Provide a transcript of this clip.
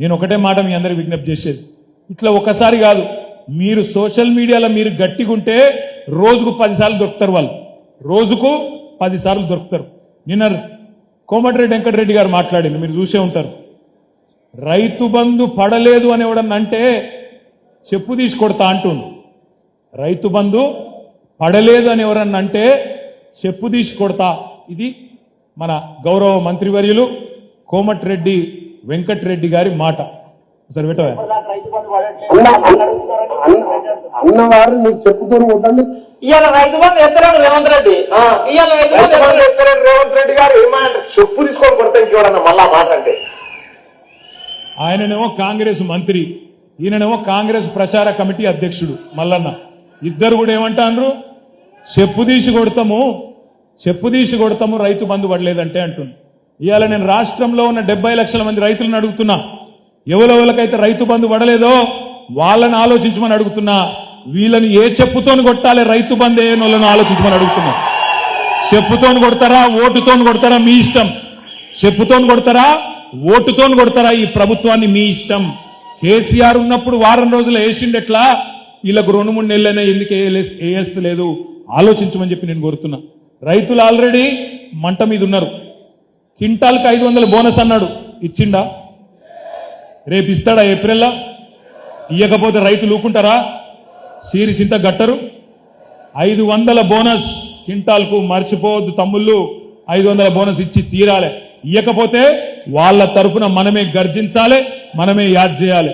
నేను ఒకటే మాట మీ అందరికి విజ్ఞప్తి చేసేది, ఇట్లా ఒకసారి కాదు, మీరు సోషల్ మీడియాలో మీరు గట్టిగుంటే రోజుకు 10 సార్లు దొరుకుతారు, వాళ్ళు రోజుకు 10 సార్లు దొరుకుతారు. నిన్న కోమటిరెడ్డి వెంకటరెడ్డి గారు మాట్లాడింది, మీరు చూసే ఉంటారు. రైతు బంధు పడలేదు అని ఎవడన్నంటే చెప్పు తీసి కొడతా అంటుంది. రైతు బంధు పడలేదు అని ఎవరన్నంటే చెప్పు తీసి కొడతా. ఇది మన గౌరవ మంత్రివర్యులు కోమటిరెడ్డి వెంకటరెడ్డి గారి మాట. సరే పెట్టవా అన్నవారు నీకు చెప్పుతూనే ఉండండి. ఇవాళ రైతు బంధు ఎత్తలేడు రేవంత్ రెడ్డి. ఇవాళ రైతు బంధు ఎత్తలేడు రేవంత్ రెడ్డి గారు ఏమంటారు? చెప్పు తీసుకొని కొడతాను చూడన్న మళ్ళా మాట అంటే. ఆయననేమో కాంగ్రెస్ మంత్రి, ఈయననేమో కాంగ్రెస్ ప్రచార కమిటీ అధ్యక్షుడు మల్లన్న. ఇద్దరు కూడా ఏమంటారు? చెప్పు తీసి కొడతాము రైతు బంధు పడలేదంటే అంటుంది. ఇవాళ నేను రాష్ట్రంలో ఉన్న 70 లక్షల మంది రైతులను అడుగుతున్నా, ఎవరెవరికైతే రైతు బంధు పడలేదో వాళ్ళని ఆలోచించమని అడుగుతున్నా. వీళ్ళని ఏ చెప్పుతోని కొట్టాలి రైతు బంధు ఏ వాళ్ళని ఆలోచించమని అడుగుతున్నా. చెప్పుతోని కొడతారా, ఓటుతోని కొడతారా, మీ ఇష్టం. చెప్పుతోని కొడతారా, ఓటుతోని కొడతారా, ఈ ప్రభుత్వాన్ని మీ ఇష్టం. కేసీఆర్ ఉన్నప్పుడు వారం రోజులు వేసిండెట్లా, వీళ్ళకు 2-3 నెలలైనా ఎందుకు వేయలేదు ఆలోచించమని చెప్పి నేను కోరుతున్నా. రైతులు ఆల్రెడీ మంట మీద ఉన్నారు. క్వింటాల్కి 500 బోనస్ అన్నాడు, ఇచ్చిండా? రేపు ఇస్తాడా? ఏప్రిల్లో ఇయ్యకపోతే రైతులు ఊకుంటారా? సీరిసింత గట్టరు. 500 బోనస్ క్వింటాల్కు, మర్చిపోవద్దు తమ్ముళ్ళు, 500 బోనస్ ఇచ్చి తీరాలి. ఇయ్యకపోతే వాళ్ళ తరపున మనమే గర్జించాలి, మనమే యాద్ చేయాలి.